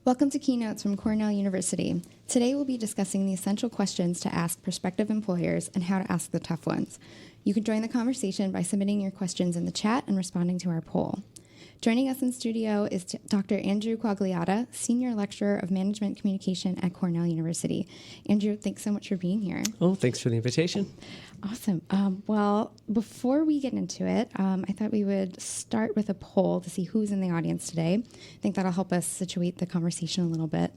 Welcome to Keynotes from Cornell University. Today we'll be discussing the essential questions to ask prospective employers and how to ask the tough ones. You can join the conversation by submitting your questions in the chat and responding to our poll. Joining us in studio is Dr. Andrew Quagliata, Senior Lecturer of Management Communication at Cornell University. Andrew, thanks so much for being here. Oh, thanks for the invitation. Awesome. Well, before we get into it, I thought we would start with a poll to see who's in the audience today. I think that'll help us situate the conversation a little bit.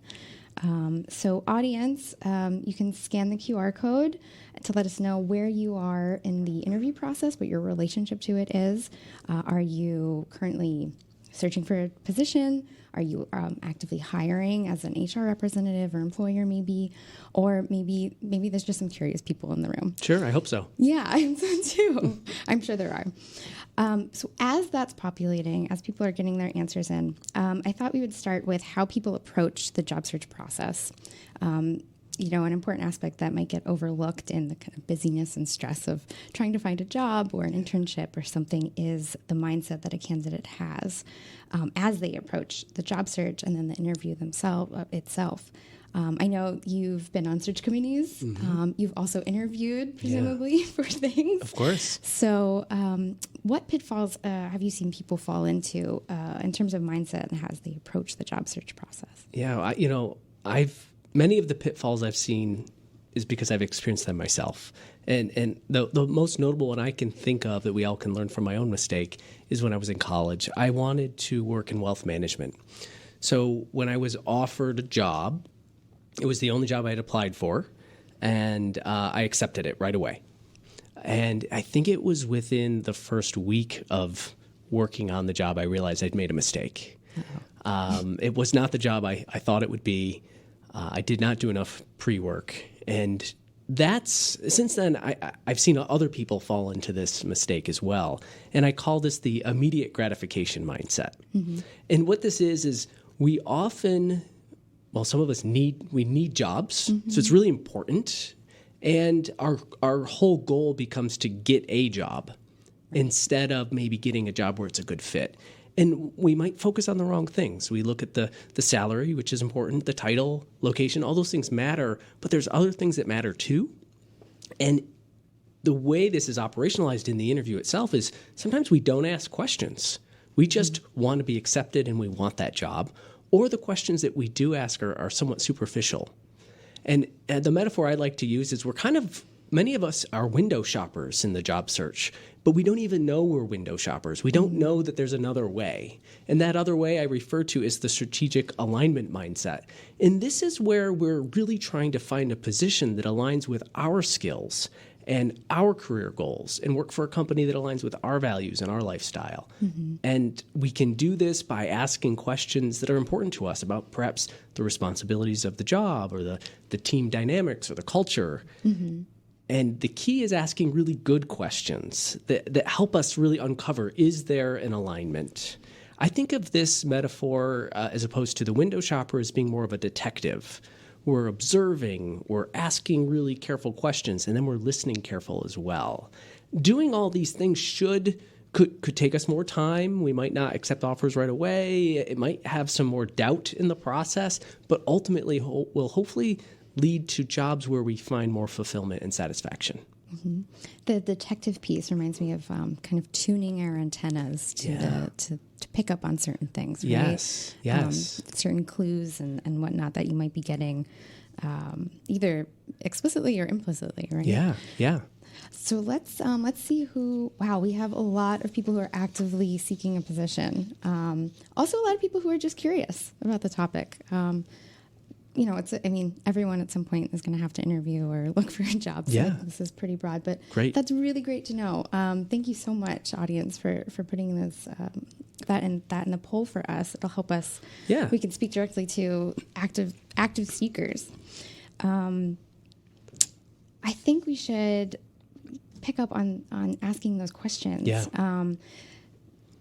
So audience, you can scan the QR code to let us know where you are in the interview process, what your relationship to it is. Are you currently searching for a position? Are you actively hiring as an HR representative or employer maybe? Or maybe there's just some curious people in the room. Sure, I hope so. Yeah, I hope so too. I'm sure there are. So as that's populating, as people are getting their answers in, I thought we would start with how people approach the job search process. An important aspect that might get overlooked in the kind of busyness and stress of trying to find a job or an internship or something is the mindset that a candidate has as they approach the job search and then the interview itself. I know you've been on search committees. Mm-hmm. You've also interviewed, presumably, for things. Of course. So what pitfalls have you seen people fall into in terms of mindset and as they approach the job search process? Yeah, many of the pitfalls I've seen is because I've experienced them myself. And the most notable one I can think of that we all can learn from my own mistake is when I was in college. I wanted to work in wealth management. So when I was offered a job, it was the only job I had applied for, and I accepted it right away. And I think it was within the first week of working on the job I realized I'd made a mistake. It was not the job I thought it would be. I did not do enough pre-work. And since then, I've seen other people fall into this mistake as well. And I call this the immediate gratification mindset. Mm-hmm. And what this is we often... Well, some of us need jobs, mm-hmm. So it's really important. And our whole goal becomes to get a job instead of maybe getting a job where it's a good fit. And we might focus on the wrong things. We look at the salary, which is important, the title, location, all those things matter, but there's other things that matter too. And the way this is operationalized in the interview itself is sometimes we don't ask questions. We just want to be accepted and we want that job. Or the questions that we do ask are somewhat superficial. And the metaphor I like to use is many of us are window shoppers in the job search, but we don't even know we're window shoppers. We don't know that there's another way. And that other way I refer to is the strategic alignment mindset. And this is where we're really trying to find a position that aligns with our skills and our career goals and work for a company that aligns with our values and our lifestyle. Mm-hmm. And we can do this by asking questions that are important to us about perhaps the responsibilities of the job or the team dynamics or the culture. Mm-hmm. And the key is asking really good questions that help us really uncover, is there an alignment? I think of this metaphor as opposed to the window shopper as being more of a detective. We're observing, we're asking really careful questions, and then we're listening careful as well. Doing all these things could take us more time. We might not accept offers right away. It might have some more doubt in the process, but ultimately will hopefully lead to jobs where we find more fulfillment and satisfaction. Mm-hmm. The detective piece reminds me of kind of tuning our antennas to pick up on certain things, right? Yes. Certain clues and whatnot that you might be getting either explicitly or implicitly, right? Yeah. So let's see who. Wow, we have a lot of people who are actively seeking a position. Also, a lot of people who are just curious about the topic. Everyone at some point is going to have to interview or look for a job. So this is pretty broad, but great. That's really great to know. Thank you so much, audience, for putting this that in the poll for us. It'll help us. Yeah. We can speak directly to active seekers. I think we should pick up on asking those questions. Yeah.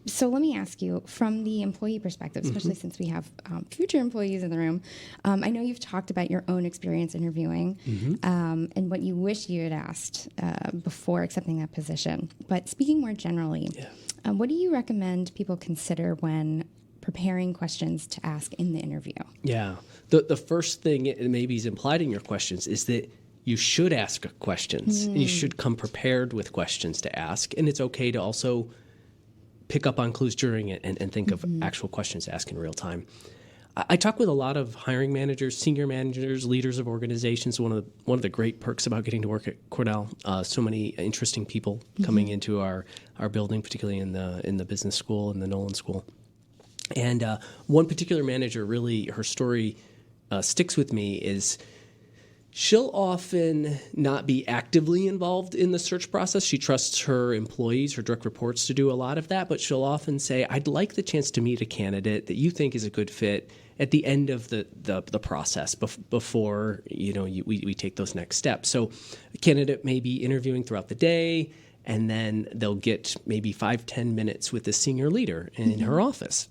So let me ask you, from the employee perspective, especially since we have future employees in the room, I know you've talked about your own experience interviewing and what you wish you had asked before accepting that position. But speaking more generally, what do you recommend people consider when preparing questions to ask in the interview? Yeah. The first thing it maybe is implied in your questions is that you should ask questions. And you should come prepared with questions to ask. And it's okay to also pick up on clues during it and think of actual questions to ask in real time. I talk with a lot of hiring managers, senior managers, leaders of organizations. One of the great perks about getting to work at Cornell, so many interesting people coming into our building, particularly in the business school and the Nolan school. And one particular manager, really, her story sticks with me, is she'll often not be actively involved in the search process. She trusts her employees, her direct reports, to do a lot of that, but she'll often say, I'd like the chance to meet a candidate that you think is a good fit at the end of the process before we take those next steps. So a candidate may be interviewing throughout the day, and then they'll get maybe 5-10 minutes with the senior leader in her office.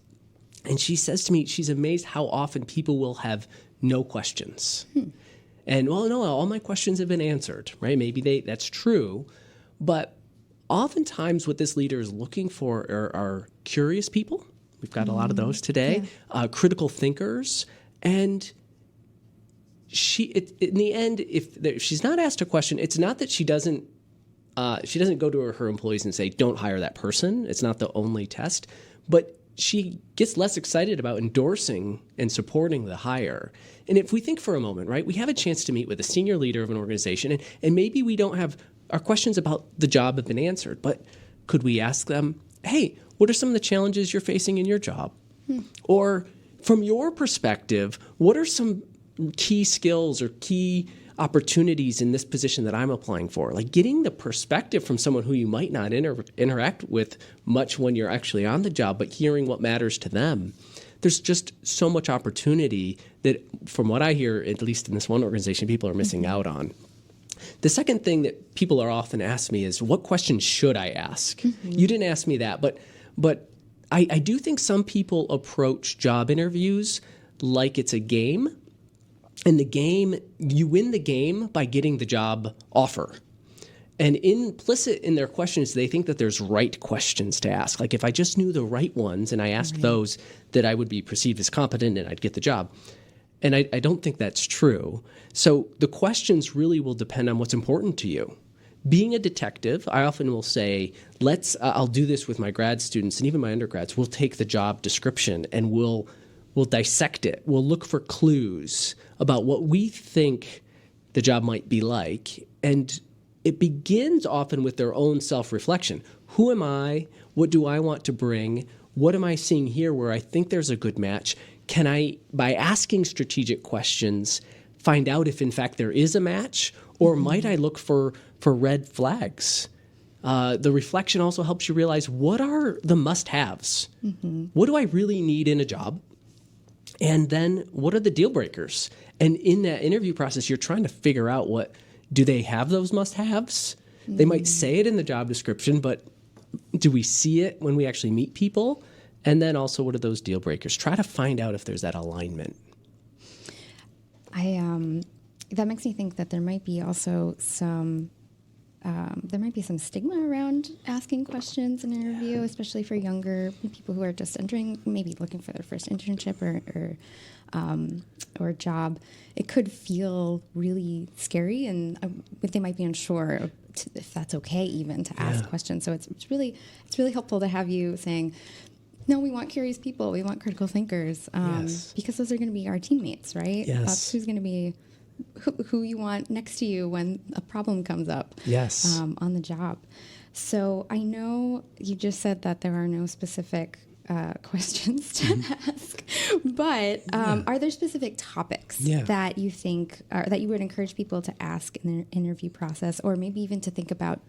And she says to me, she's amazed how often people will have no questions. And, well, no, all my questions have been answered, right? Maybe that's true. But oftentimes what this leader is looking for are curious people. We've got a lot of those today. Yeah. Critical thinkers. And in the end, if she's not asked a question, it's not that she doesn't go to her employees and say, don't hire that person. It's not the only test. But she gets less excited about endorsing and supporting the hire. And if we think for a moment, right, we have a chance to meet with a senior leader of an organization, and maybe we don't have our questions about the job have been answered, but could we ask them, hey, what are some of the challenges you're facing in your job? Or from your perspective, what are some key skills or key opportunities in this position that I'm applying for? Like getting the perspective from someone who you might not interact with much when you're actually on the job, but hearing what matters to them. There's just so much opportunity that, from what I hear, at least in this one organization, people are missing out on. The second thing that people are often asked me is, what questions should I ask? You didn't ask me that, but I do think some people approach job interviews like it's a game. And the game, you win the game by getting the job offer. And implicit in their questions, they think that there's right questions to ask. Like if I just knew the right ones and I asked those, that I would be perceived as competent and I'd get the job. And I don't think that's true. So the questions really will depend on what's important to you. Being a detective, I often will say, I'll do this with my grad students and even my undergrads. We'll take the job description and we'll dissect it. We'll look for clues about what we think the job might be like. And it begins often with their own self-reflection. Who am I? What do I want to bring? What am I seeing here where I think there's a good match? Can I, by asking strategic questions, find out if in fact there is a match? Or might I look for red flags? The reflection also helps you realize, what are the must-haves? What do I really need in a job? And then what are the deal breakers? And in that interview process, you're trying to figure out, do they have those must-haves? They might say it in the job description, but do we see it when we actually meet people? And then also, what are those deal breakers? Try to find out if there's that alignment. That makes me think that there might be also some stigma around asking questions in an interview, especially for younger people who are just entering, maybe looking for their first internship or job. It could feel really scary, and they might be unsure if that's okay even to ask questions. So it's really helpful to have you saying, no, we want curious people, we want critical thinkers, because those are going to be our teammates, right? Yes. That's who's going to be who you want next to you when a problem comes up on the job. So I know you just said that there are no specific questions to ask, but are there specific topics that you think that you would encourage people to ask in their interview process, or maybe even to think about,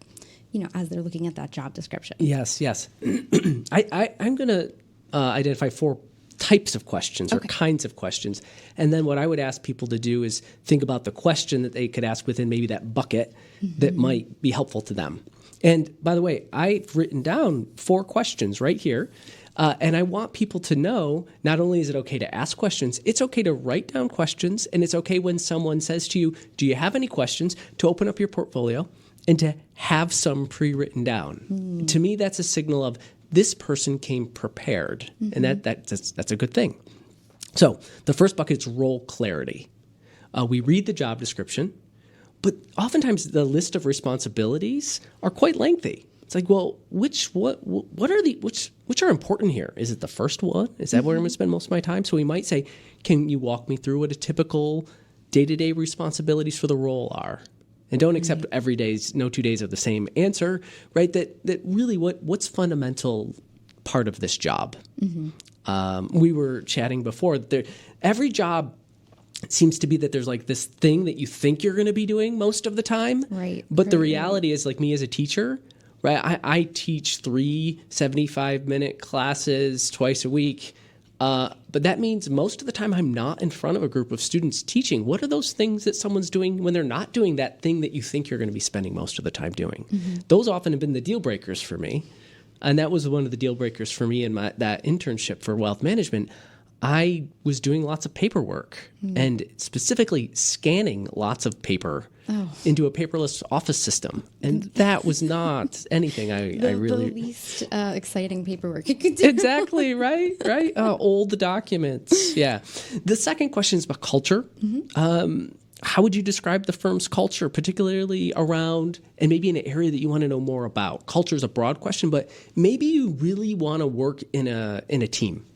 as they're looking at that job description? Yes. I'm going to identify 4 types of questions or kinds of questions. And then what I would ask people to do is think about the question that they could ask within maybe that bucket that might be helpful to them. And by the way, I've written down 4 questions right here. And I want people to know, not only is it okay to ask questions, it's okay to write down questions. And it's okay when someone says to you, do you have any questions, to open up your portfolio and to have some pre-written down. To me, that's a signal of this person came prepared, and that's a good thing. So the first bucket is role clarity. We read the job description, but oftentimes the list of responsibilities are quite lengthy. It's like, well, which are important here? Is it the first one? Is that where I'm going to spend most of my time? So we might say, can you walk me through what a typical day-to-day responsibilities for the role are? And don't accept every day's, no 2 days are the same answer, right? That really what's fundamental part of this job? We were chatting before. Every job seems to be that there's like this thing that you think you're going to be doing most of the time. Right. But the reality is, like me as a teacher, right? I teach 3 75-minute classes twice a week. But that means most of the time I'm not in front of a group of students teaching. What are those things that someone's doing when they're not doing that thing that you think you're going to be spending most of the time doing? Those often have been the deal breakers for me. And that was one of the deal breakers for me in that internship for wealth management. I was doing lots of paperwork and specifically scanning lots of paper into a paperless office system. And that was not anything I really... The least exciting paperwork you could do. Exactly, right? Old documents, yeah. The second question is about culture. How would you describe the firm's culture, particularly around, and maybe in an area that you want to know more about? Culture is a broad question, but maybe you really want to work in a team.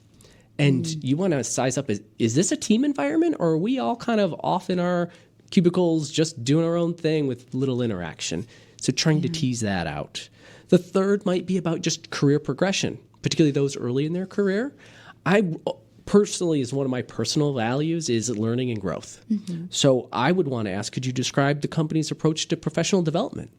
And you want to size up, is this a team environment, or are we all kind of off in our cubicles just doing our own thing with little interaction? So trying to tease that out. The third might be about just career progression, particularly those early in their career. I personally, is one of my personal values, is learning and growth. So I would want to ask, could you describe the company's approach to professional development?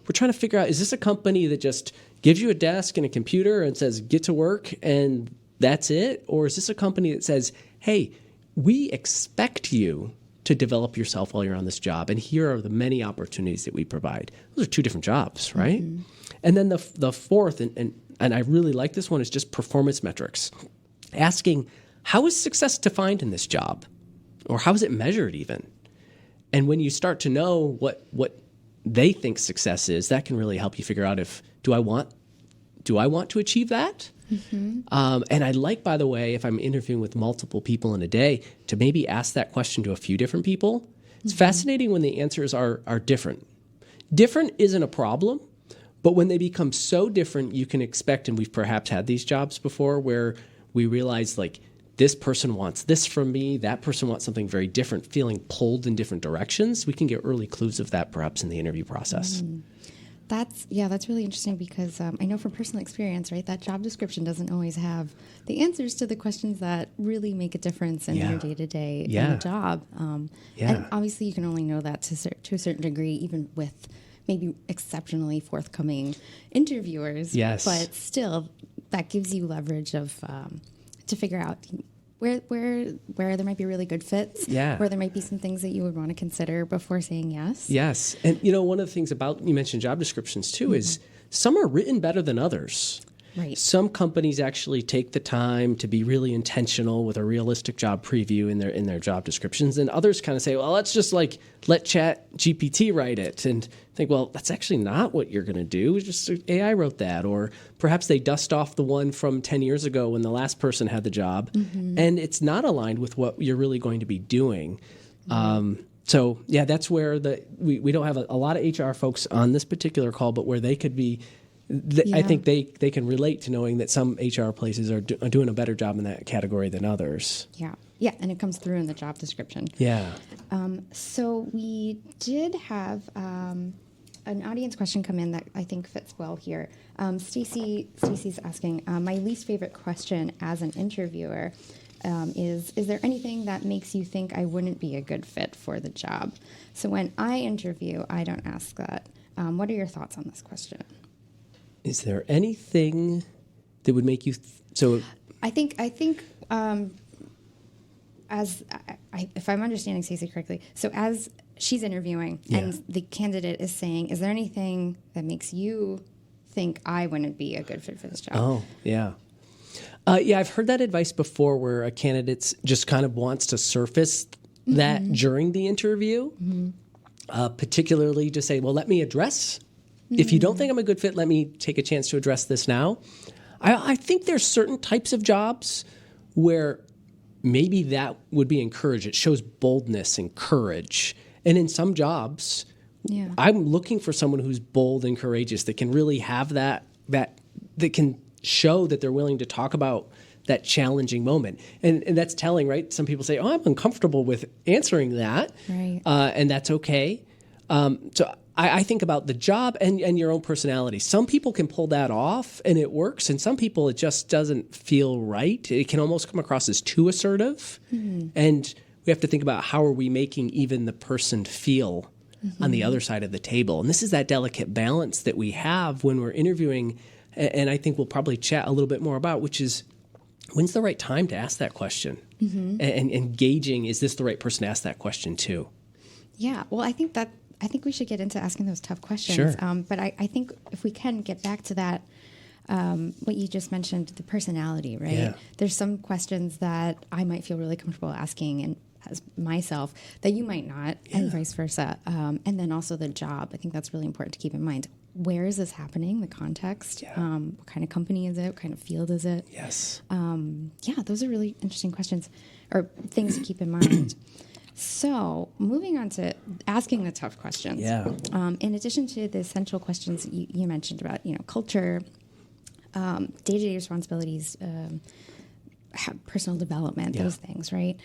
We're trying to figure out, is this a company that just gives you a desk and a computer and says, get to work and that's it? Or is this a company that says, hey, we expect you to develop yourself while you're on this job, and here are the many opportunities that we provide? Those are two different jobs, right? And then the fourth, and I really like this one, is just performance metrics. Asking, how is success defined in this job? Or how is it measured even? And when you start to know what they think success is, that can really help you figure out do I want to achieve that? And I like, by the way, if I'm interviewing with multiple people in a day, to maybe ask that question to a few different people. It's fascinating when the answers are different. Different isn't a problem, but when they become so different, you can expect, and we've perhaps had these jobs before, where we realize, like, this person wants this from me, that person wants something very different, feeling pulled in different directions. We can get early clues of that perhaps in the interview process. That's really interesting because I know from personal experience, right, that job description doesn't always have the answers to the questions that really make a difference in your day-to-day in the job. And obviously you can only know that to a certain degree, even with maybe exceptionally forthcoming interviewers. Yes. But still, that gives you leverage of to figure out where there might be really good fits, where there might be some things that you would want to consider before saying yes. Yes. And, one of the things about, you mentioned job descriptions too, is some are written better than others. Right. Some companies actually take the time to be really intentional with a realistic job preview in their job descriptions, and others kind of say, well, let's just let Chat GPT write it, and think, well, that's actually not what you're going to do. It's just AI wrote that, or perhaps they dust off the one from 10 years ago when the last person had the job, and it's not aligned with what you're really going to be doing. So that's where we don't have a lot of HR folks on this particular call, but where they could be. I think they can relate to knowing that some HR places are doing a better job in that category than others. Yeah, and it comes through in the job description. Yeah. So we did have an audience question come in that I think fits well here. Stacy's asking, my least favorite question as an interviewer is there anything that makes you think I wouldn't be a good fit for the job? So when I interview, I don't ask that. What are your thoughts on this question? Is there anything that would make you I think if I'm understanding Stacey correctly, so as she's interviewing and the candidate is saying, is there anything that makes you think I wouldn't be a good fit for this job? Oh, yeah. I've heard that advice before, where a candidate just kind of wants to surface that during the interview, particularly to say, well, let me address. If you don't think I'm a good fit, let me take a chance to address this now. I think there's certain types of jobs where maybe that would be encouraged. It shows boldness and courage. And in some jobs, I'm looking for someone who's bold and courageous, that can really have that can show that they're willing to talk about that challenging moment. And that's telling, right? Some people say, I'm uncomfortable with answering that. Right. And that's okay. So I think about the job and your own personality. Some people can pull that off and it works, and some people it just doesn't feel right. It can almost come across as too assertive. And we have to think about how are we making even the person feel on the other side of the table. And this is that delicate balance that we have when we're interviewing, and I think we'll probably chat a little bit more about, which is when's the right time to ask that question? And engaging, is this the right person to ask that question to? Yeah, well, I think we should get into asking those tough questions. Sure. But I think if we can get back to that, what you just mentioned, the personality, right? Yeah. There's some questions that I might feel really comfortable asking and as myself that you might not, and vice versa. And then also the job. I think that's really important to keep in mind. Where is this happening? The context. What kind of company is it? What kind of field is it? Yes. Those are really interesting questions or things to keep in mind. So moving on to asking the tough questions. Yeah. In addition to the essential questions you mentioned about, culture, day-to-day responsibilities, personal development, those things, right?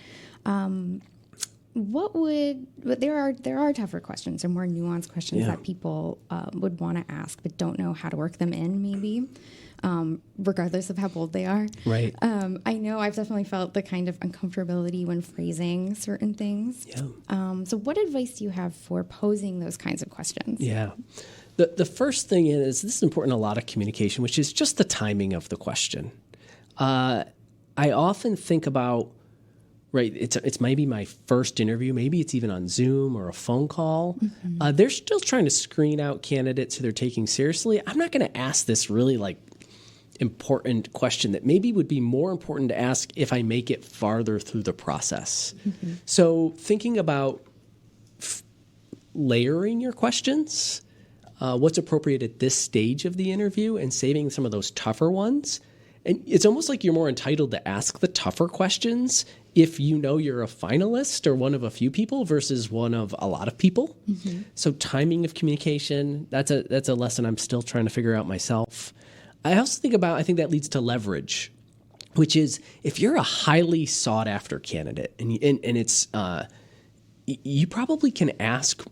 There are tougher questions or more nuanced questions that people would want to ask but don't know how to work them in, maybe, regardless of how bold they are. Right. I know I've definitely felt the kind of uncomfortability when phrasing certain things. Yeah. So what advice do you have for posing those kinds of questions? Yeah. The first thing is, this is important in a lot of communication, which is just the timing of the question. I often think about, right, it's maybe my first interview, maybe it's even on Zoom or a phone call. They're still trying to screen out candidates who they're taking seriously. I'm not going to ask this really important question that maybe would be more important to ask if I make it farther through the process. So thinking about layering your questions, what's appropriate at this stage of the interview, and saving some of those tougher ones. And it's almost like you're more entitled to ask the tougher questions if you know you're a finalist or one of a few people versus one of a lot of people. So timing of communication, that's a lesson I'm still trying to figure out myself. I also think that leads to leverage, which is if you're a highly sought after candidate and it's you probably can ask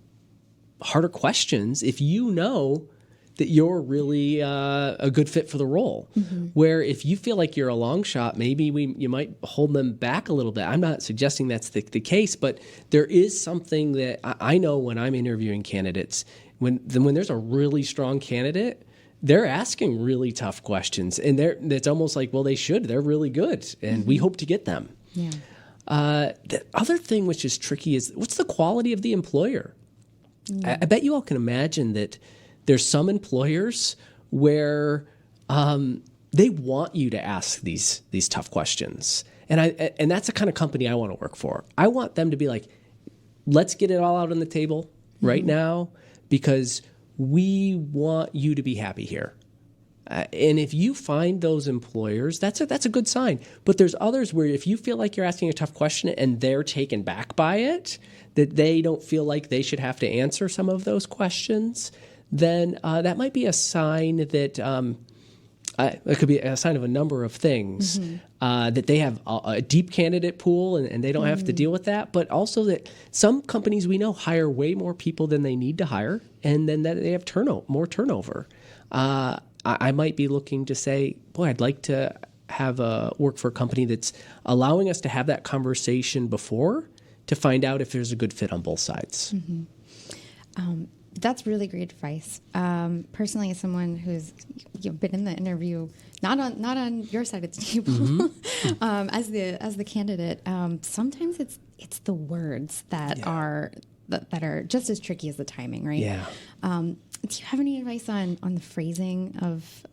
harder questions if you know that you're really a good fit for the role. Where if you feel like you're a long shot, maybe you might hold them back a little bit. I'm not suggesting that's the case, but there is something that I know when I'm interviewing candidates, when there's a really strong candidate, they're asking really tough questions, and it's almost like, well, they should. They're really good, and we hope to get them. Yeah. The other thing which is tricky is, what's the quality of the employer? I bet you all can imagine that there's some employers where they want you to ask these tough questions, and that's the kind of company I want to work for. I want them to be like, let's get it all out on the table right now, because we want you to be happy here. And if you find those employers, that's a good sign. But there's others where if you feel like you're asking a tough question and they're taken back by it, that they don't feel like they should have to answer some of those questions, then that might be a sign that it could be a sign of a number of things, that they have a deep candidate pool and they don't have to deal with that, but also that some companies we know hire way more people than they need to hire, and then that they have more turnover. I might be looking to say, boy, I'd like to have work for a company that's allowing us to have that conversation before to find out if there's a good fit on both sides. That's really great advice. Personally, as someone who's been in the interview, not on your side of the table, as the candidate, sometimes it's the words that are just as tricky as the timing, right? Yeah. Do you have any advice on the phrasing of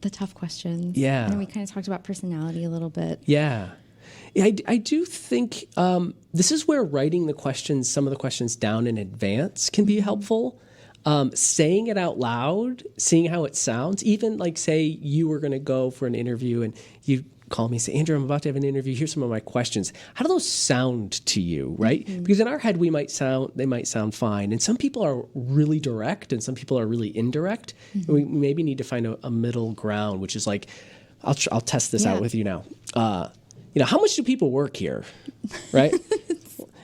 the tough questions? Yeah. And we kind of talked about personality a little bit. Yeah. I do think this is where writing some of the questions down in advance can be helpful. saying it out loud, seeing how it sounds, even like say you were going to go for an interview and you call me and say, Andrew, I'm about to have an interview. Here's some of my questions. How do those sound to you, right? Because in our head, they might sound fine. And some people are really direct and some people are really indirect. And we maybe need to find a middle ground, which is like, I'll test this out with you now. How much do people work here, right?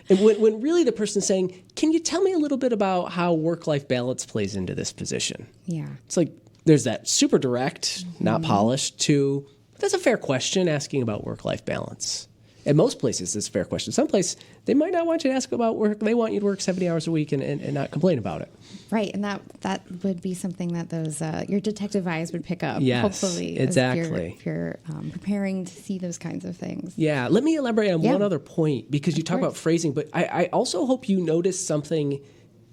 And when really the person's saying, can you tell me a little bit about how work-life balance plays into this position? Yeah. It's like there's that super direct, not polished, to that's a fair question, asking about work-life balance. At most places, it's a fair question. Some places, they might not want you to ask about work. They want you to work 70 hours a week and not complain about it. Right, and that would be something that those your detective eyes would pick up. Yes, hopefully, exactly. If you're preparing to see those kinds of things. Yeah, let me elaborate on one other point, because you talk about phrasing, but I also hope you notice something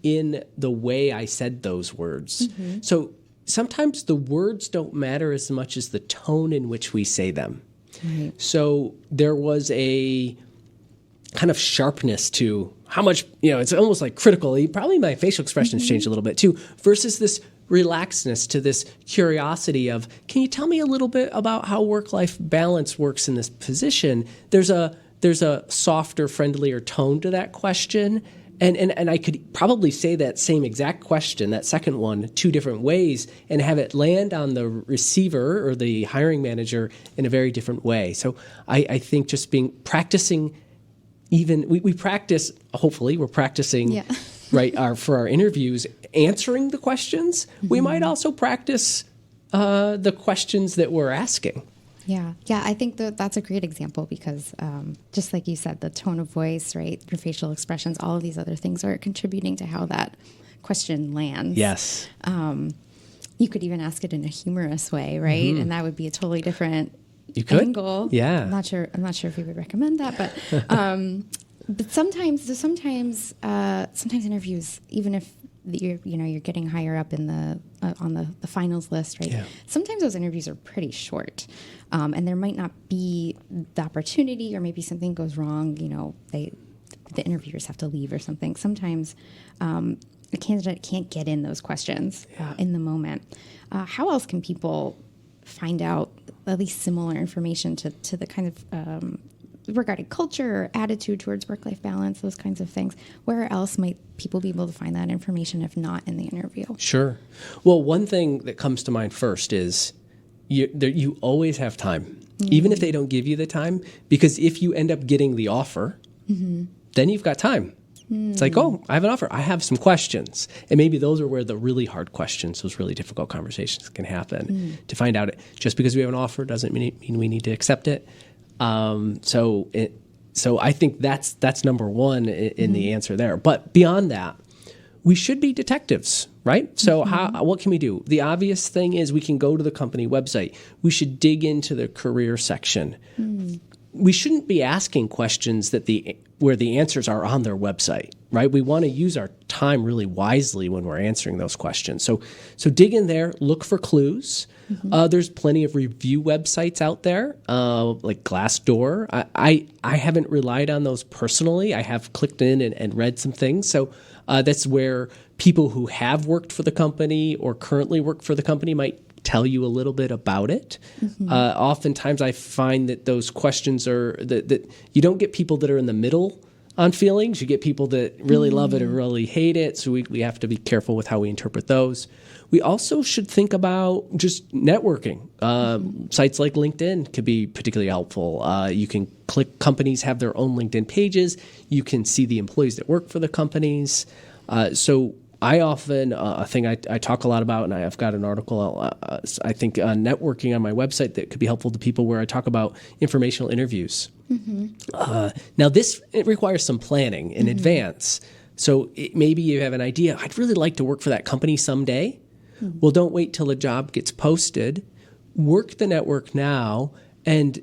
in the way I said those words. So sometimes the words don't matter as much as the tone in which we say them. Right. So there was a kind of sharpness to how much, it's almost like critical. Probably my facial expressions changed a little bit too, versus this relaxedness to this curiosity of, can you tell me a little bit about how work-life balance works in this position? There's a softer, friendlier tone to that question. And I could probably say that same exact question, that second one, two different ways, and have it land on the receiver or the hiring manager in a very different way. So I think just practicing, even we practice. Hopefully, we're practicing for our interviews, answering the questions. We might also practice the questions that we're asking. Yeah, I think that's a great example because just like you said, the tone of voice, right, your facial expressions, all of these other things are contributing to how that question lands. Yes. You could even ask it in a humorous way, right? And that would be a totally different angle. Yeah. I'm not sure if we would recommend that, but sometimes interviews, even if you're getting higher up in the on the finals list, right? Yeah. Sometimes those interviews are pretty short, and there might not be the opportunity, or maybe something goes wrong. The interviewers have to leave or something. Sometimes a candidate can't get in those questions in the moment. How else can people find out at least similar information to the kind of regarding culture or attitude towards work-life balance, those kinds of things? Where else might people be able to find that information if not in the interview? Sure. Well, one thing that comes to mind first is you always have time, even if they don't give you the time, because if you end up getting the offer, then you've got time. It's like, oh, I have an offer. I have some questions. And maybe those are where the really hard questions, those really difficult conversations can happen. To find out, just because we have an offer doesn't mean we need to accept it. So I think that's number one in the answer there. But beyond that, we should be detectives, right? So what can we do? The obvious thing is we can go to the company website. We should dig into the career section. We shouldn't be asking questions where the answers are on their website, right? We want to use our time really wisely when we're answering those questions. So dig in there, look for clues. There's plenty of review websites out there, like Glassdoor. I haven't relied on those personally. I have clicked in and read some things. So that's where people who have worked for the company or currently work for the company might tell you a little bit about it. Oftentimes I find that those questions are that you don't get people that are in the middle on feelings. You get people that really love it or really hate it. So we have to be careful with how we interpret those. We also should think about just networking. Sites like LinkedIn could be particularly helpful. You can companies have their own LinkedIn pages. You can see the employees that work for the companies. So I often, a thing I talk a lot about, and I've got an article, I think, networking on my website that could be helpful to people, where I talk about informational interviews. Now, it requires some planning in advance. So maybe you have an idea, I'd really like to work for that company someday. Well, don't wait till a job gets posted. Work the network now and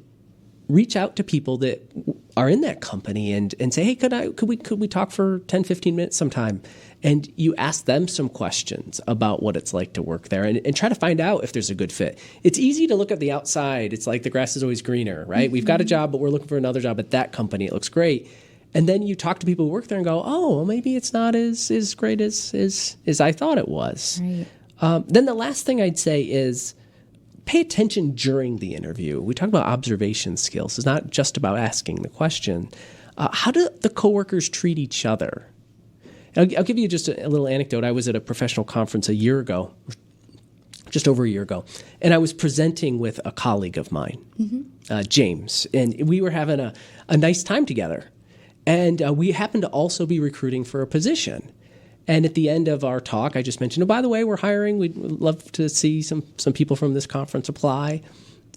reach out to people that are in that company and say, hey, could we talk for 10, 15 minutes sometime? And you ask them some questions about what it's like to work there and try to find out if there's a good fit. It's easy to look at the outside. It's like the grass is always greener, right? We've got a job, but we're looking for another job at that company. It looks great. And then you talk to people who work there and go, oh, well, maybe it's not as great as I thought it was. Right. Then the last thing I'd say is pay attention during the interview. We talk about observation skills. It's not just about asking the question. How do the coworkers treat each other? And I'll give you just a little anecdote. I was at a professional conference a year ago, just over a year ago, and I was presenting with a colleague of mine, James, and we were having a nice time together. And we happened to also be recruiting for a position. And at the end of our talk, I just mentioned, oh, by the way, we're hiring. We'd love to see some people from this conference apply.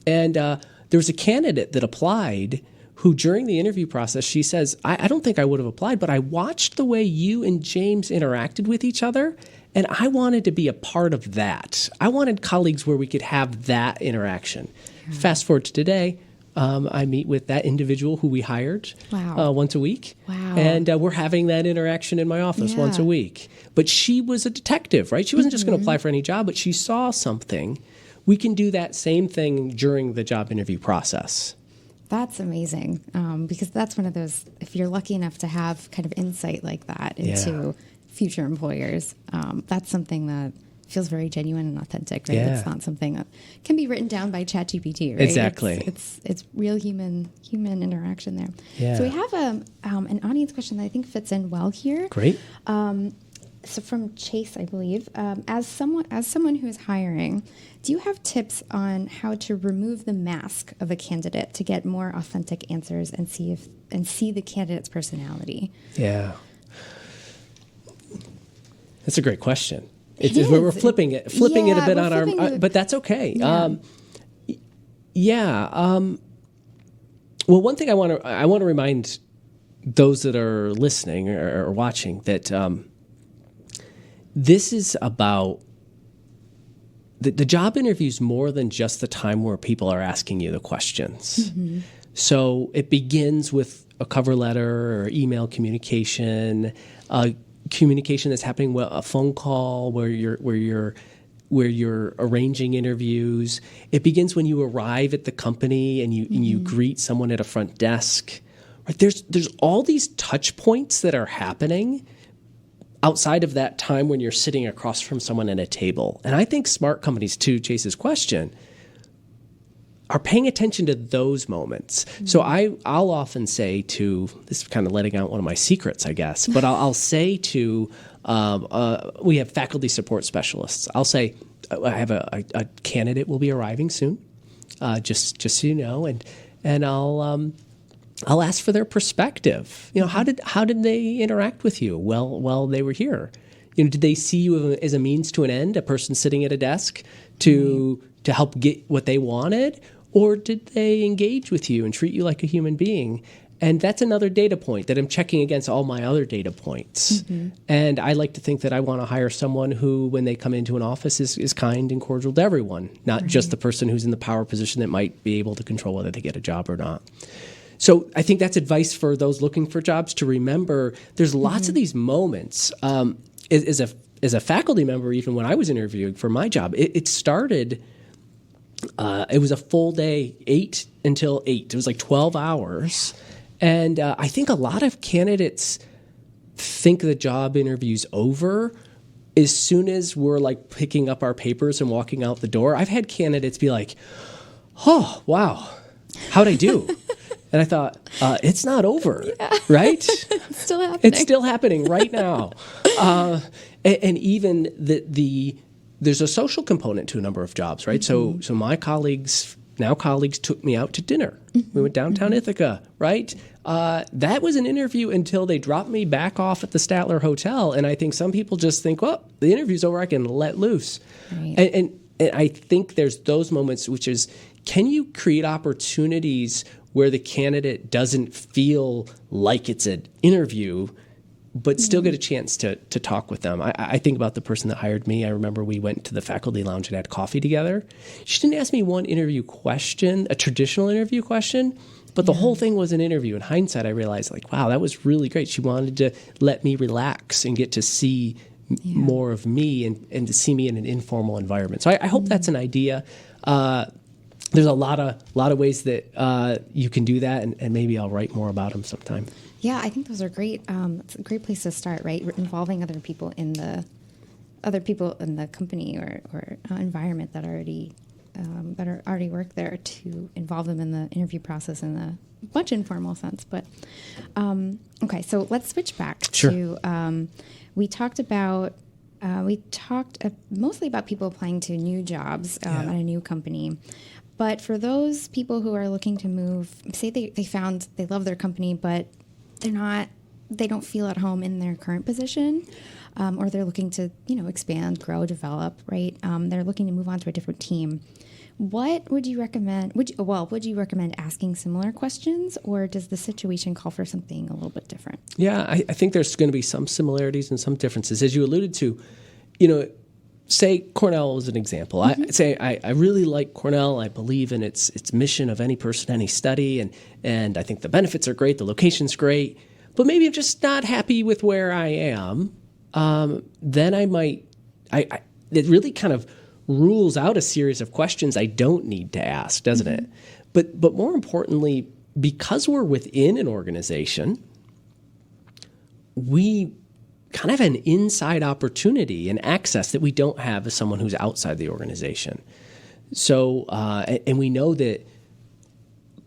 And there was a candidate that applied who, during the interview process, she says, I don't think I would have applied, but I watched the way you and James interacted with each other, and I wanted to be a part of that. I wanted colleagues where we could have that interaction. Yeah. Fast forward to today. I meet with that individual who we hired once a week. Wow. And we're having that interaction in my office once a week. But she was a detective, right? She wasn't just going to apply for any job, but she saw something. We can do that same thing during the job interview process. That's amazing, because that's one of those, if you're lucky enough to have kind of insight like that into future employers, that's something that feels very genuine and authentic, right? Yeah. It's not something that can be written down by ChatGPT, right? Exactly. It's real human interaction there. Yeah. So we have an audience question that I think fits in well here. Great. So from Chase, I believe, as someone who is hiring, do you have tips on how to remove the mask of a candidate to get more authentic answers and see the candidate's personality? Yeah. That's a great question. We're flipping it a bit on our, but that's okay. Yeah. Well, one thing I want to remind those that are listening or watching that this is about the job interview is more than just the time where people are asking you the questions. Mm-hmm. So it begins with a cover letter or email communication. Communication that's happening, a phone call where you're arranging interviews. It begins when you arrive at the company and you greet someone at a front desk. Right? There's all these touch points that are happening outside of that time when you're sitting across from someone at a table. And I think smart companies, to Chase's question, are paying attention to those moments. Mm-hmm. So I'll often say to, this is kind of letting out one of my secrets, I guess, but I'll say to, we have faculty support specialists. I'll say, I have a candidate will be arriving soon, just so you know, and I'll ask for their perspective. You know, how did they interact with you while they were here? You know, did they see you as a means to an end, a person sitting at a desk to help get what they wanted? Or did they engage with you and treat you like a human being? And that's another data point that I'm checking against all my other data points. Mm-hmm. And I like to think that I want to hire someone who, when they come into an office, is kind and cordial to everyone, not just the person who's in the power position that might be able to control whether they get a job or not. So I think that's advice for those looking for jobs to remember. There's lots of these moments. As a faculty member, even when I was interviewing for my job, it started... it was a full day, 8 until 8. It was like 12 hours. And I think a lot of candidates think the job interview's over as soon as we're like picking up our papers and walking out the door. I've had candidates be like, oh, wow, how'd I do? And I thought, it's not over, right? It's still happening. It's still happening right now. And even there's a social component to a number of jobs, right? Mm-hmm. So my colleagues took me out to dinner. Mm-hmm. We went downtown Ithaca, right? That was an interview until they dropped me back off at the Statler Hotel. And I think some people just think, well, the interview's over, I can let loose. Right. And I think there's those moments, which is, can you create opportunities where the candidate doesn't feel like it's an interview, but still get a chance to talk with them? I think about the person that hired me. I remember we went to the faculty lounge and had coffee together. She didn't ask me one interview question, a traditional interview question, but the whole thing was an interview. In hindsight, I realized, like, wow, that was really great. She wanted to let me relax and get to see more of me and to see me in an informal environment. So I hope that's an idea. there's a lot of ways that you can do that, and maybe I'll write more about them sometime. Yeah, I think those are great. It's a great place to start, right? Involving other people in the company or environment that are already work there, to involve them in the interview process in a much informal sense. But okay, so let's switch back to we talked mostly about people applying to new jobs at a new company. But for those people who are looking to move, say they love their company, but they don't feel at home in their current position, or they're looking to, expand, grow, develop, right? They're looking to move on to a different team. What would you recommend? Would you recommend asking similar questions, or does the situation call for something a little bit different? Yeah, I think there's going to be some similarities and some differences. As you alluded to, say Cornell is an example. I really like Cornell. I believe in its mission of any person, any study, and I think the benefits are great, the location's great, but maybe I'm just not happy with where I am. Then it really kind of rules out a series of questions I don't need to ask, doesn't it? But more importantly, because we're within an organization, we kind of have an inside opportunity and access that we don't have as someone who's outside the organization. So, and we know that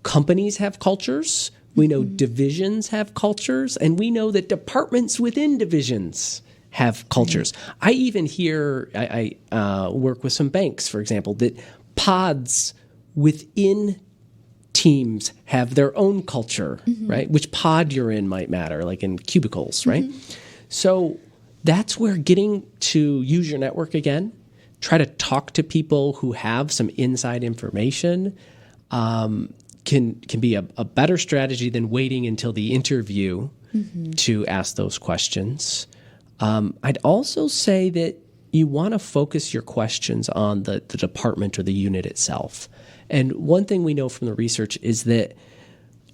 companies have cultures, we know divisions have cultures, and we know that departments within divisions have cultures. I even hear, I work with some banks, for example, that pods within teams have their own culture, right? Which pod you're in might matter, like in cubicles, right? So that's where getting to use your network again, try to talk to people who have some inside information, can be a better strategy than waiting until the interview to ask those questions. I'd also say that you want to focus your questions on the department or the unit itself. And one thing we know from the research is that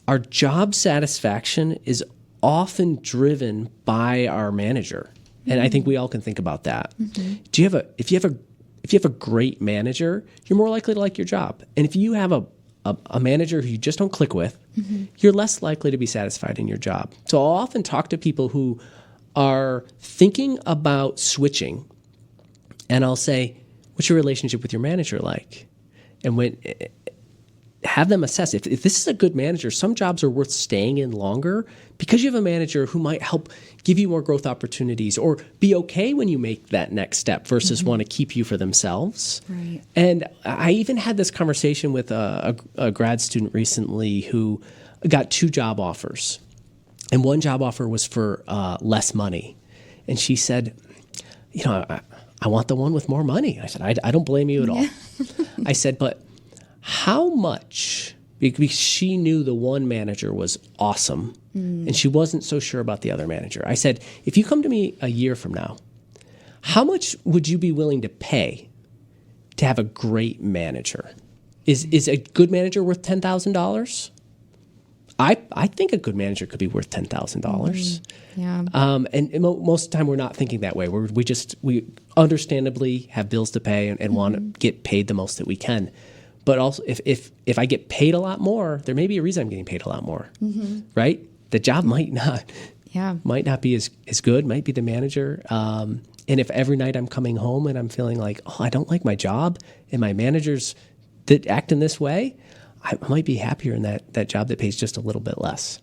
our job satisfaction is often driven by our manager. And I think we all can think about that. If you have a great manager, you're more likely to like your job. And if you have a manager who you just don't click with, you're less likely to be satisfied in your job. So I'll often talk to people who are thinking about switching, and I'll say, what's your relationship with your manager like? And have them assess if this is a good manager. Some jobs are worth staying in longer because you have a manager who might help give you more growth opportunities or be okay when you make that next step versus want to keep you for themselves. Right. And I even had this conversation with a grad student recently who got 2 job offers. And one job offer was for less money. And she said, I want the one with more money. I said, I don't blame you at all. I said, but how much? Because she knew the one manager was awesome, and she wasn't so sure about the other manager. I said, if you come to me a year from now, how much would you be willing to pay to have a great manager? Is a good manager worth $10,000? I think a good manager could be worth $10,000. Yeah. And most of the time we're not thinking that way. We understandably have bills to pay and want to get paid the most that we can. But also, if I get paid a lot more, there may be a reason I'm getting paid a lot more, right? The job might not be as good, might be the manager. And if every night I'm coming home and I'm feeling like, I don't like my job and my manager's acting this way, I might be happier in that job that pays just a little bit less.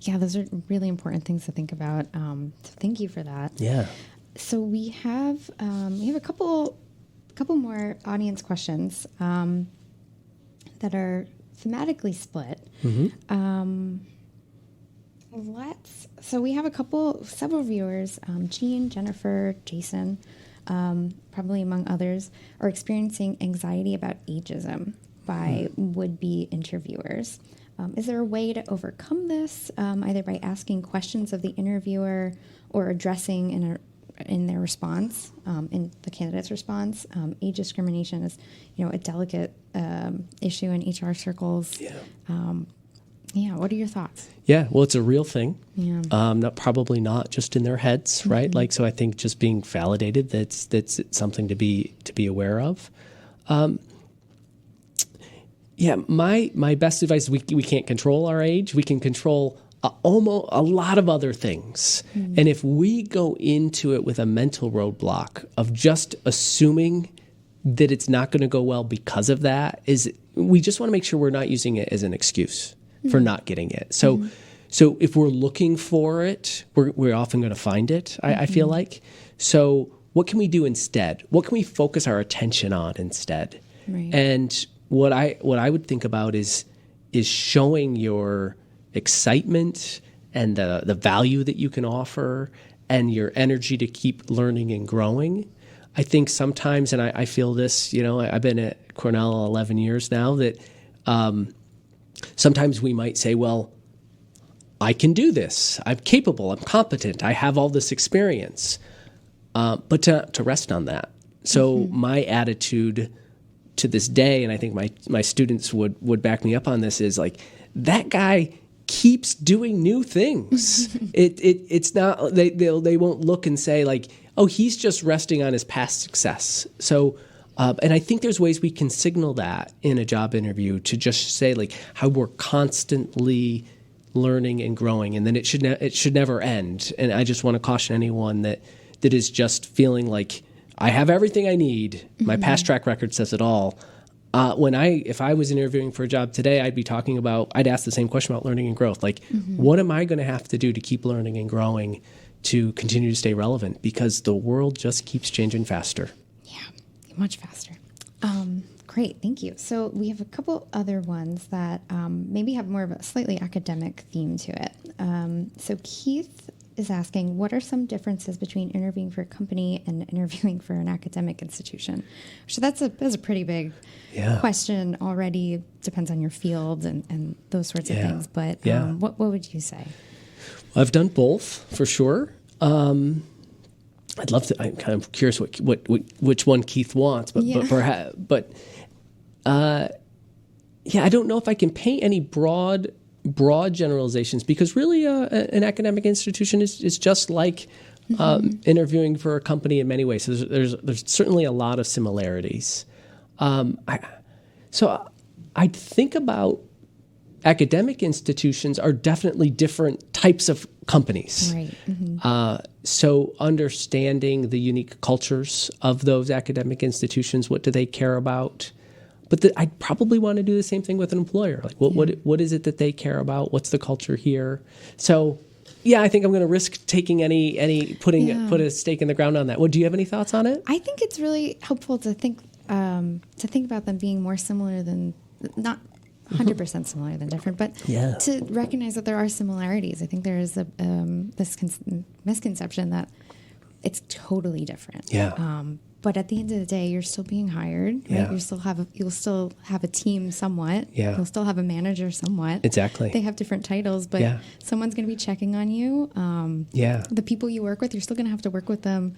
Yeah, those are really important things to think about. So thank you for that. Yeah. So we have a couple more audience questions that are thematically split. So we have several viewers, Jean, Jennifer, Jason, probably among others, are experiencing anxiety about ageism by would-be interviewers. Is there a way to overcome this, either by asking questions of the interviewer or addressing in their response, in the candidate's response? Age discrimination is, a delicate issue in HR circles. Yeah. What are your thoughts? Yeah, well, it's a real thing. Yeah. Probably not just in their heads, right? So I think just being validated, that's something to be aware of. Yeah, my best advice is we can't control our age. We can control almost a lot of other things. And if we go into it with a mental roadblock of just assuming that it's not going to go well because of that, we just want to make sure we're not using it as an excuse for not getting it. So if we're looking for it, we're often going to find it, I feel like. So what can we do instead? What can we focus our attention on instead? Right. And what I would think about is showing your excitement and the value that you can offer and your energy to keep learning and growing. I think sometimes, and I feel this, I've been at Cornell 11 years now, that sometimes we might say, well, I can do this. I'm capable. I'm competent. I have all this experience. But to rest on that. So my attitude to this day, and I think my students would back me up on this, is like, that guy keeps doing new things. It's not, they won't look and say like, oh, he's just resting on his past success. So, and I think there's ways we can signal that in a job interview, to just say like how we're constantly learning and growing, and then it should never end. And I just want to caution anyone that is just feeling like I have everything I need. My past track record says it all. If I was interviewing for a job today, I'd ask the same question about learning and growth. Like, what am I going to have to do to keep learning and growing to continue to stay relevant? Because the world just keeps changing faster. Yeah, much faster. Great, thank you. So we have a couple other ones that maybe have more of a slightly academic theme to it. So Keith is asking, what are some differences between interviewing for a company and interviewing for an academic institution? So that's a pretty big question already. Depends on your field and those sorts of things. But what would you say? Well, I've done both for sure. I'd love to. I'm kind of curious which one Keith wants, but I don't know if I can paint any broad generalizations, because really an academic institution is just like interviewing for a company in many ways. So there's certainly a lot of similarities. So I'd think about academic institutions are definitely different types of companies. Right. So understanding the unique cultures of those academic institutions, what do they care about? But I'd probably want to do the same thing with an employer. Like, what is it that they care about? What's the culture here? So, I think I'm going to risk taking put a stake in the ground on that. Well, do you have any thoughts on it? I think it's really helpful to think about them being more similar than, not 100% similar than different, but to recognize that there are similarities. I think there is this misconception that it's totally different. Yeah. But at the end of the day, you're still being hired. Right? Yeah. You'll still have a team somewhat. Yeah. You'll still have a manager somewhat. Exactly. They have different titles, but someone's going to be checking on you. The people you work with, you're still going to have to work with them.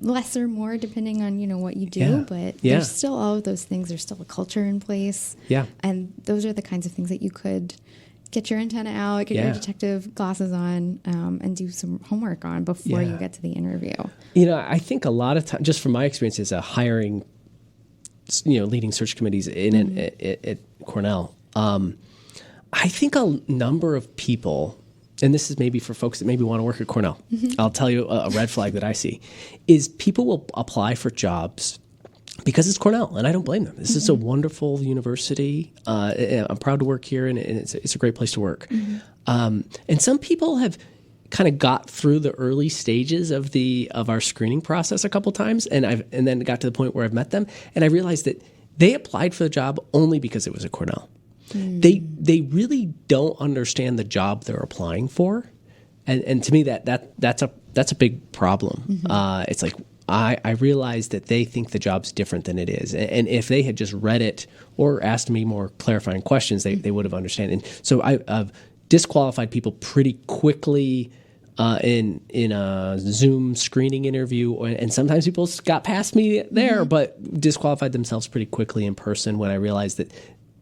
Less or more depending on what you do. But there's still all of those things. There's still a culture in place. Yeah. And those are the kinds of things that you could get your antenna out, get your detective glasses on, and do some homework on before you get to the interview. I think a lot of times, just from my experience as a hiring, leading search committees at Cornell, I think a number of people, and this is maybe for folks that maybe want to work at Cornell, I'll tell you a red flag that I see, is people will apply for jobs because it's Cornell, and I don't blame them. This is a wonderful university. I'm proud to work here, and it's a great place to work. And some people have kind of got through the early stages of our screening process a couple times, and then got to the point where I've met them, and I realized that they applied for the job only because it was at Cornell. They really don't understand the job they're applying for, and to me that's a big problem. It's like, I realized that they think the job's different than it is. And if they had just read it or asked me more clarifying questions, they would have understood. And so I've disqualified people pretty quickly in a Zoom screening interview. And sometimes people got past me there, but disqualified themselves pretty quickly in person when I realized that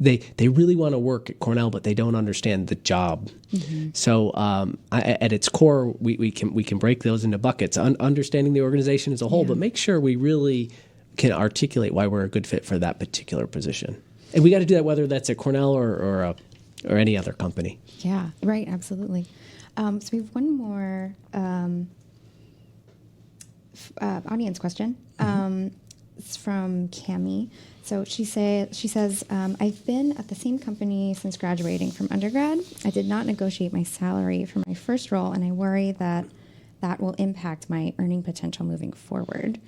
they really want to work at Cornell, but they don't understand the job. So at its core, we can break those into buckets, understanding the organization as a whole, but make sure we really can articulate why we're a good fit for that particular position. And we got to do that whether that's at Cornell or any other company. Yeah, right, absolutely. So we have one more audience question. It's from Cami. So she says, I've been at the same company since graduating from undergrad. I did not negotiate my salary for my first role, and I worry that will impact my earning potential moving forward.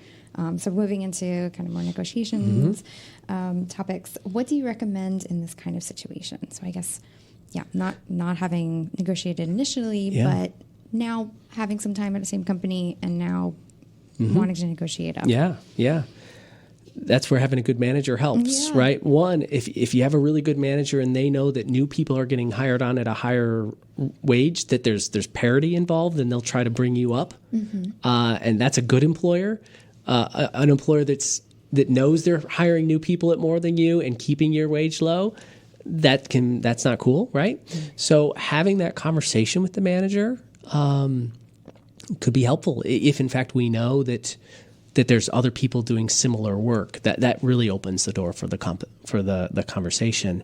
So moving into kind of more negotiations topics, what do you recommend in this kind of situation? So I guess, not having negotiated initially, but now having some time at the same company and now wanting to negotiate up. Yeah. That's where having a good manager helps, right? One, if you have a really good manager and they know that new people are getting hired on at a higher wage, that there's parity involved, then they'll try to bring you up. And that's a good employer. An employer that knows they're hiring new people at more than you and keeping your wage low, that's not cool, right? So having that conversation with the manager could be helpful if, in fact, we know that there's other people doing similar work. That really opens the door for the conversation.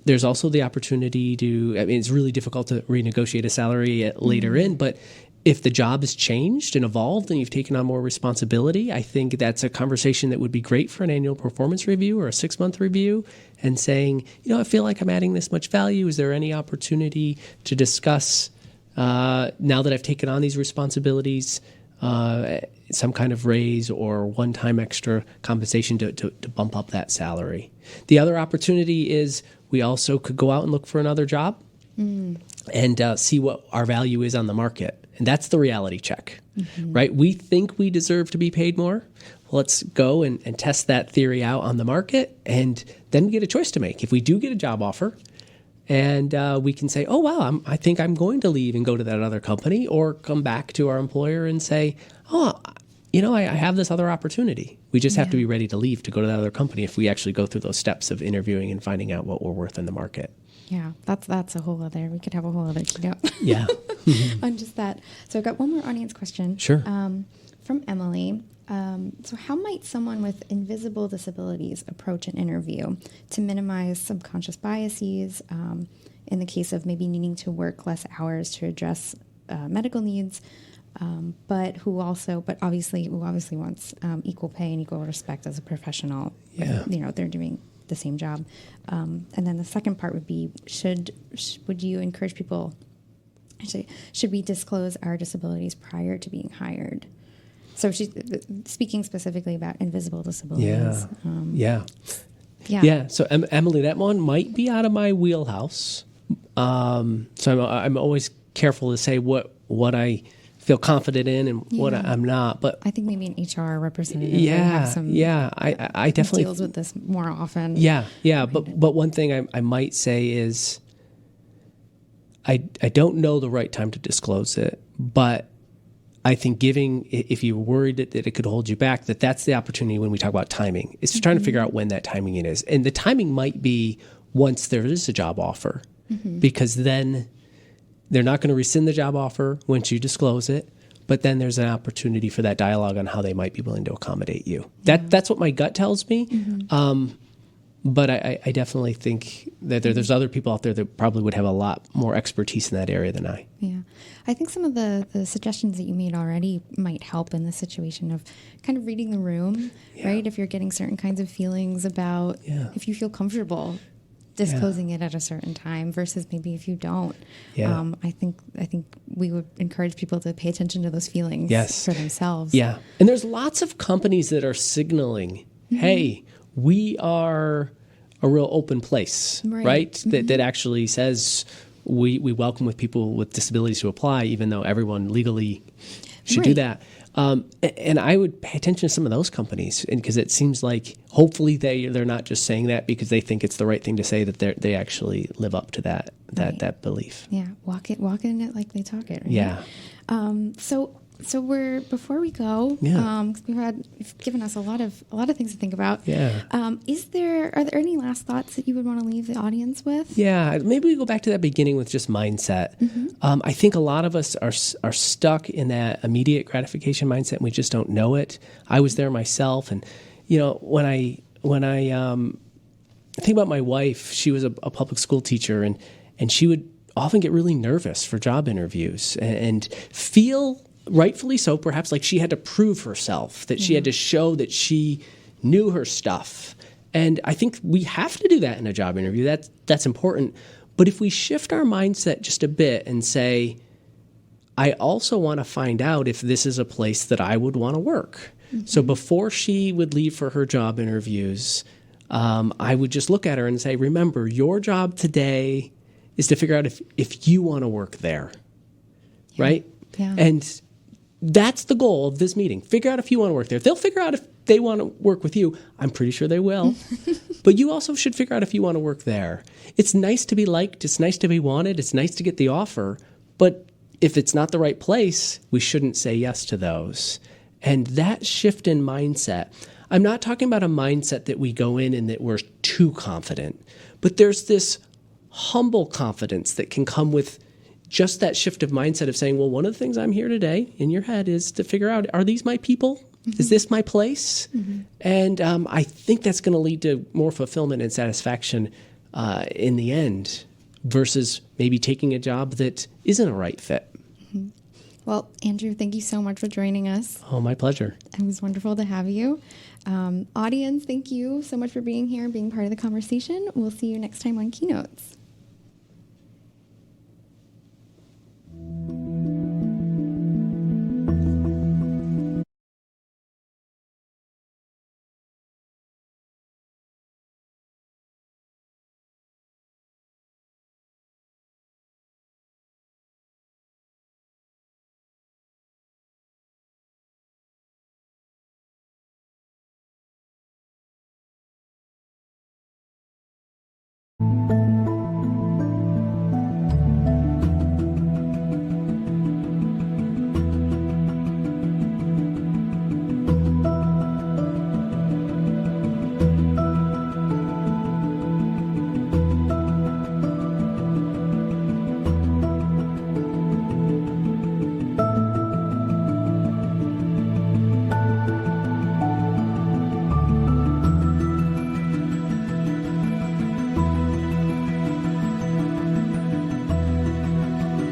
There's also the opportunity it's really difficult to renegotiate a salary later in, but if the job has changed and evolved and you've taken on more responsibility, I think that's a conversation that would be great for an annual performance review or a 6-month review, and saying, I feel like I'm adding this much value. Is there any opportunity to discuss, now that I've taken on these responsibilities, some kind of raise or one-time extra compensation to bump up that salary? The other opportunity is we also could go out and look for another job and see what our value is on the market. And that's the reality check, right? We think we deserve to be paid more. Let's go and test that theory out on the market, and then we get a choice to make. If we do get a job offer, and we can say, oh, wow, I think I'm going to leave and go to that other company, or come back to our employer and say, oh, I have this other opportunity. We just have to be ready to leave to go to that other company if we actually go through those steps of interviewing and finding out what we're worth in the market. Yeah, that's a whole other, we could have a whole other keynote on just that. So I've got one more audience question. Sure. From Emily. So how might someone with invisible disabilities approach an interview to minimize subconscious biases in the case of maybe needing to work less hours to address medical needs, but who obviously wants equal pay and equal respect as a professional? Yeah. They're doing the same job. And then the second part would be, would you encourage people, should we disclose our disabilities prior to being hired? So she's speaking specifically about invisible disabilities. So Emily, that one might be out of my wheelhouse. So I'm always careful to say what I feel confident in and what I'm not. But I think maybe an HR representative I definitely deals with this more often. But one thing I might say is I don't know the right time to disclose it, but I think if you're worried that it could hold you back, that's the opportunity when we talk about timing. It's trying to figure out when that timing is. And the timing might be once there is a job offer, because then they're not going to rescind the job offer once you disclose it, but then there's an opportunity for that dialogue on how they might be willing to accommodate you. That's what my gut tells me. But I definitely think that there's other people out there that probably would have a lot more expertise in that area than I. Yeah. I think some of the suggestions that you made already might help in the situation of kind of reading the room, right? If you're getting certain kinds of feelings about if you feel comfortable disclosing it at a certain time versus maybe if you don't. I think we would encourage people to pay attention to those feelings for themselves. Yeah. And there's lots of companies that are signaling, hey, we are a real open place, right? That actually says we welcome with people with disabilities to apply, even though everyone legally should do that. And I would pay attention to some of those companies, because it seems like hopefully they're not just saying that because they think it's the right thing to say, that they actually live up to that belief. Yeah, walk in it like they talk it. Right? Yeah. So before we go, you've given us a lot of things to think about. Yeah. Are there any last thoughts that you would want to leave the audience with? Yeah, maybe we go back to that beginning with just mindset. I think a lot of us are stuck in that immediate gratification mindset, and we just don't know it. I was there myself, and when I think about my wife, she was a public school teacher, and she would often get really nervous for job interviews and feel, rightfully so, perhaps like she had to prove herself, that she had to show that she knew her stuff. And I think we have to do that in a job interview. That's important. But if we shift our mindset just a bit and say, I also want to find out if this is a place that I would want to work. So before she would leave for her job interviews, I would just look at her and say, remember, your job today is to figure out if you want to work there, right? Yeah. And that's the goal of this meeting. Figure out if you want to work there. They'll figure out if they want to work with you. I'm pretty sure they will. But you also should figure out if you want to work there. It's nice to be liked. It's nice to be wanted. It's nice to get the offer. But if it's not the right place, we shouldn't say yes to those. And that shift in mindset, I'm not talking about a mindset that we go in and that we're too confident, but there's this humble confidence that can come with just that shift of mindset of saying, well, one of the things I'm here today in your head is to figure out, are these my people? Is this my place? And I think that's going to lead to more fulfillment and satisfaction in the end versus maybe taking a job that isn't a right fit. Well, Andrew, thank you so much for joining us. Oh, my pleasure. It was wonderful to have you. Audience, thank you so much for being here and being part of the conversation. We'll see you next time on Keynotes.